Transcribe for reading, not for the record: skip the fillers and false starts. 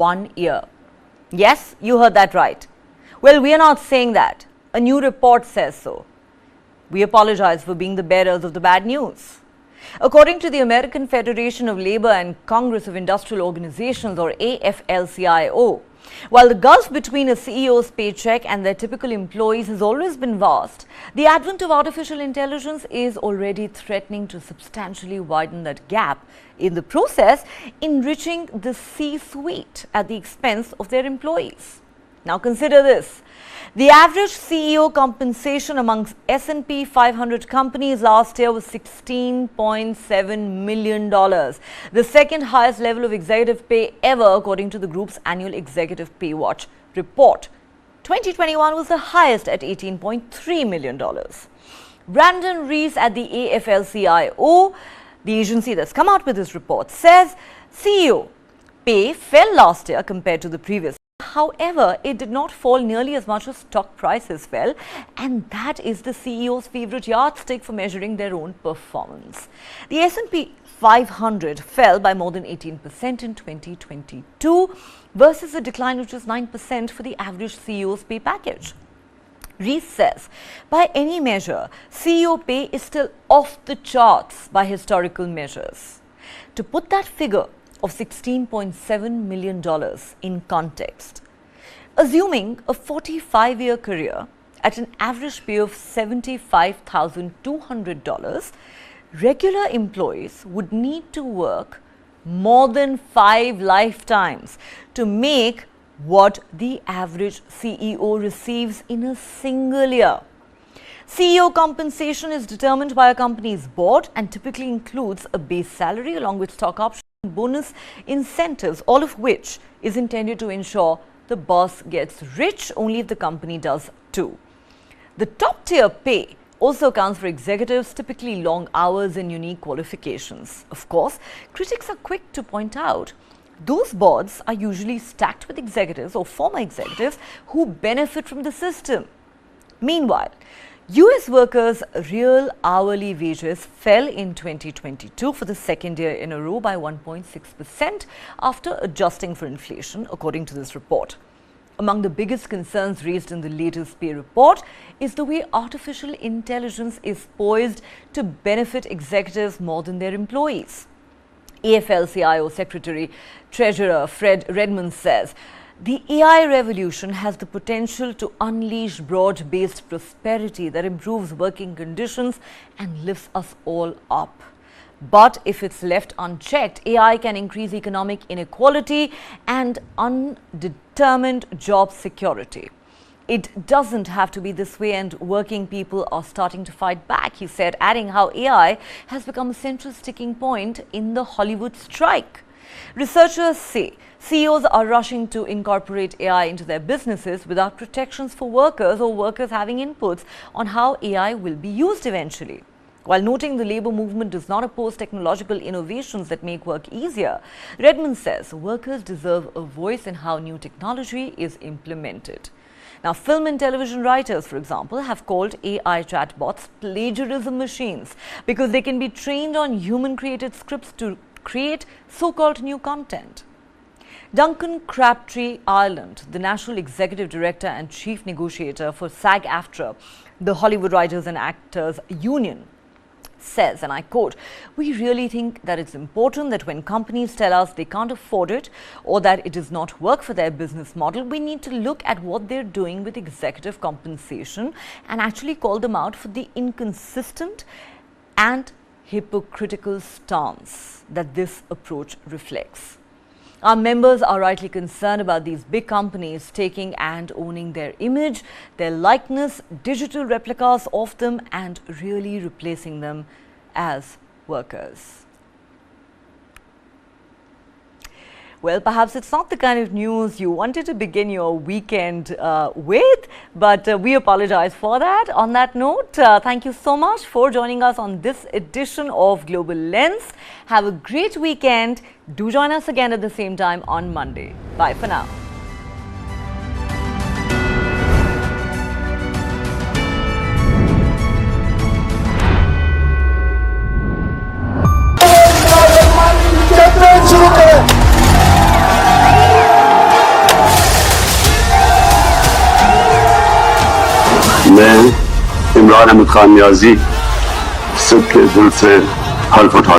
1 year. Yes, you heard that right. Well, we are not saying that. A new report says so. We apologize for being the bearers of the bad news. According to the American Federation of Labor and Congress of Industrial Organizations, or AFL-CIO, while the gulf between a CEO's paycheck and their typical employees has always been vast, the advent of artificial intelligence is already threatening to substantially widen that gap, in the process enriching the C-suite at the expense of their employees. Now consider this. The average CEO compensation amongst S&P 500 companies last year was $16.7 million, the second highest level of executive pay ever according to the group's annual Executive Pay Watch report. 2021 was the highest at $18.3 million. Brandon Rees at the AFL-CIO, the agency that's come out with this report, says CEO pay fell last year compared to the previous. However, it did not fall nearly as much as stock prices fell, and that is the CEO's favorite yardstick for measuring their own performance. The S&P 500 fell by more than 18% in 2022 versus a decline of just 9% for the average CEO's pay package. Rees says, by any measure, CEO pay is still off the charts by historical measures. To put that figure of $16.7 million in context, assuming a 45-year career at an average pay of $75,200, regular employees would need to work more than 5 lifetimes to make what the average CEO receives in a single year. CEO compensation is determined by a company's board and typically includes a base salary along with stock options, bonus incentives, all of which is intended to ensure the boss gets rich only if the company does too. The top tier pay also accounts for executives, typically long hours and unique qualifications. Of course, critics are quick to point out those boards are usually stacked with executives or former executives who benefit from the system. Meanwhile, US workers' real hourly wages fell in 2022 for the second year in a row by 1.6% after adjusting for inflation, according to this report. Among the biggest concerns raised in the latest pay report is the way artificial intelligence is poised to benefit executives more than their employees. AFL-CIO Secretary Treasurer Fred Redmond says, the AI revolution has the potential to unleash broad-based prosperity that improves working conditions and lifts us all up. But if it's left unchecked, AI can increase economic inequality and undetermined job security. It doesn't have to be this way, and working people are starting to fight back, he said, adding how AI has become a central sticking point in the Hollywood strike. Researchers say CEOs are rushing to incorporate AI into their businesses without protections for workers or workers having inputs on how AI will be used eventually. While noting the labor movement does not oppose technological innovations that make work easier, Redmond says workers deserve a voice in how new technology is implemented. Now, film and television writers, for example, have called AI chatbots plagiarism machines because they can be trained on human-created scripts to create so-called new content. Duncan Crabtree Ireland, the National Executive Director and Chief Negotiator for SAG-AFTRA, the Hollywood Writers and Actors Union, says, and I quote, "We really think that it's important that when companies tell us they can't afford it or that it does not work for their business model, we need to look at what they're doing with executive compensation and actually call them out for the inconsistent and hypocritical stance that this approach reflects. Our members are rightly concerned about these big companies taking and owning their image, their likeness, digital replicas of them, and really replacing them as workers." Well, perhaps it's not the kind of news you wanted to begin your weekend with, but we apologize for that. On that note, thank you so much for joining us on this edition of Global Lens. Have a great weekend. Do join us again at the same time on Monday. Bye for now. शुरू करें। मैं इमरान अहमद खान नियाजी सबके दिल से हल्फ उठा